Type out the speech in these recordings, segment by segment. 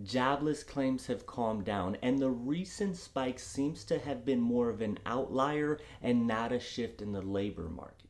Jobless claims have calmed down, and the recent spike seems to have been more of an outlier and not a shift in the labor market.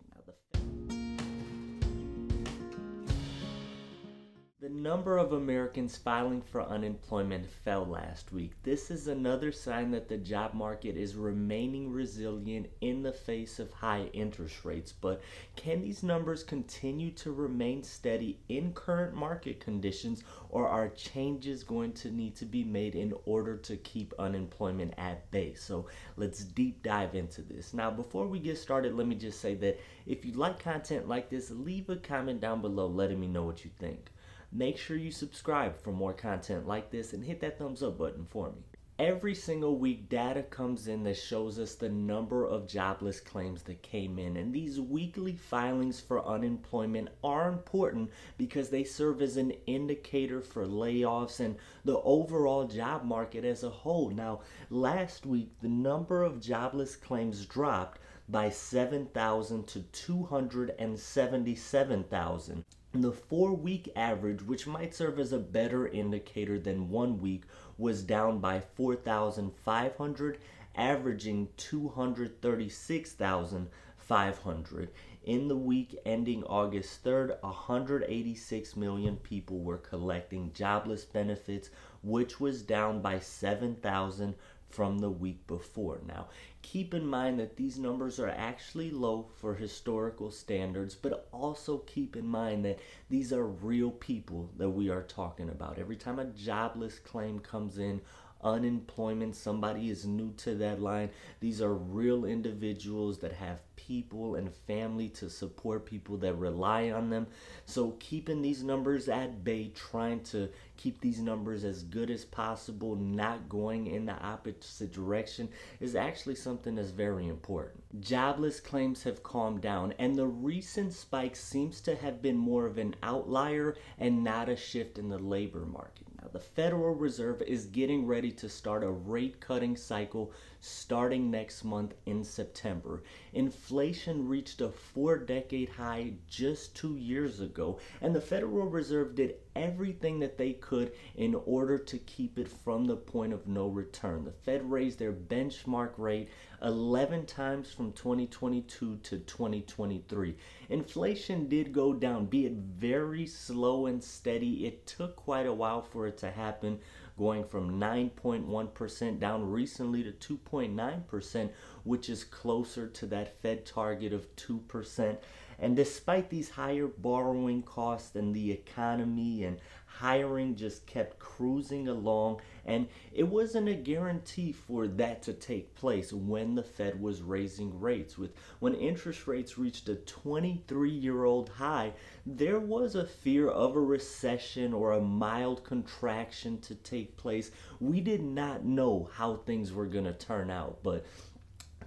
The number of Americans filing for unemployment fell last week. This is another sign that the job market is remaining resilient in the face of high interest rates. But can these numbers continue to remain steady in current market conditions, or are changes going to need to be made in order to keep unemployment at bay? So let's deep dive into this. Now, before we get started, let me just say that if you like content like this, leave a comment down below letting me know what you think. Make sure you subscribe for more content like this and hit that thumbs up button for me. Every single week, data comes in that shows us the number of jobless claims that came in. And these weekly filings for unemployment are important because they serve as an indicator for layoffs and the overall job market as a whole. Now, last week, the number of jobless claims dropped by 7,000 to 277,000. The 4-week average, which might serve as a better indicator than 1 week, was down by 4,500, averaging 236,500. In the week ending August 3rd, 186 million people were collecting jobless benefits, which was down by 7,000 from the week before. Now, keep in mind that these numbers are actually low for historical standards, but also keep in mind that these are real people that we are talking about. Every time a jobless claim comes in, unemployment, somebody is new to that line, these are real individuals that have people and family to support, people that rely on them. So keeping these numbers at bay, trying to keep these numbers as good as possible, not going in the opposite direction, is actually something that's very important. Jobless claims have calmed down, and the recent spike seems to have been more of an outlier and not a shift in the labor market. Now, the Federal Reserve is getting ready to start a rate cutting cycle starting next month in September. Inflation reached a 4-decade high just 2 years ago, and the Federal Reserve did everything that they could in order to keep it from the point of no return. The Fed raised their benchmark rate 11 times from 2022 to 2023. Inflation did go down, be it very slow and steady. It took quite a while for it to happen, going from 9.1% down recently to 2.9%, which is closer to that Fed target of 2%. And despite these higher borrowing costs and the economy and hiring just kept cruising along, and it wasn't a guarantee for that to take place when the Fed was raising rates. When interest rates reached a 23-year-old high, there was a fear of a recession or a mild contraction to take place. We did not know how things were going to turn out, but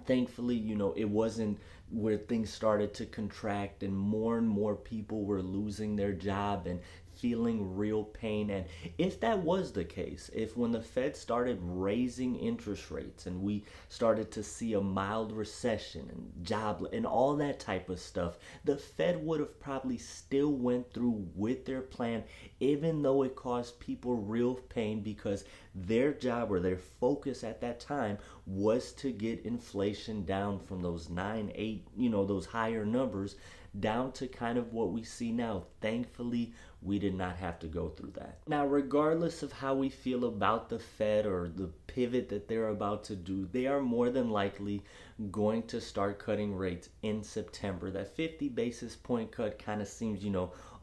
thankfully, it wasn't where things started to contract and more people were losing their job and feeling real pain. And if that was the case, if when the Fed started raising interest rates and we started to see a mild recession and job and all that type of stuff, the Fed would have probably still went through with their plan, even though it caused people real pain, because their job or their focus at that time was to get inflation down from those 9, 8, those higher numbers down to kind of what we see now. Thankfully, we did not have to go through that. Now, regardless of how we feel about the Fed or the pivot that they're about to do, they are more than likely going to start cutting rates in September. That 50 basis point cut kind of seems,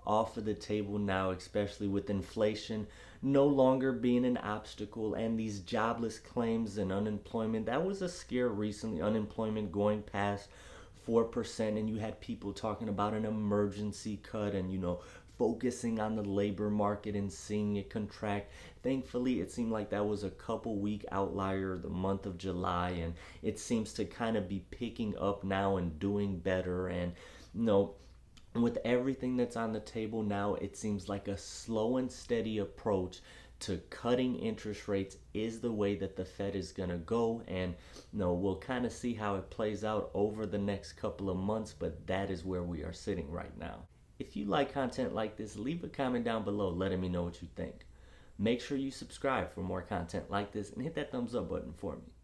off of the table now, especially with inflation no longer being an obstacle and these jobless claims and unemployment. That was a scare recently, unemployment going past 4%, and you had people talking about an emergency cut and focusing on the labor market and seeing it contract. Thankfully, it seemed like that was a couple week outlier, the month of July, and it seems to kind of be picking up now and doing better. And with everything that's on the table now, it seems like a slow and steady approach to cutting interest rates is the way that the Fed is going to go. And we'll kind of see how it plays out over the next couple of months, but that is where we are sitting right now. If you like content like this, leave a comment down below letting me know what you think. Make sure you subscribe for more content like this and hit that thumbs up button for me.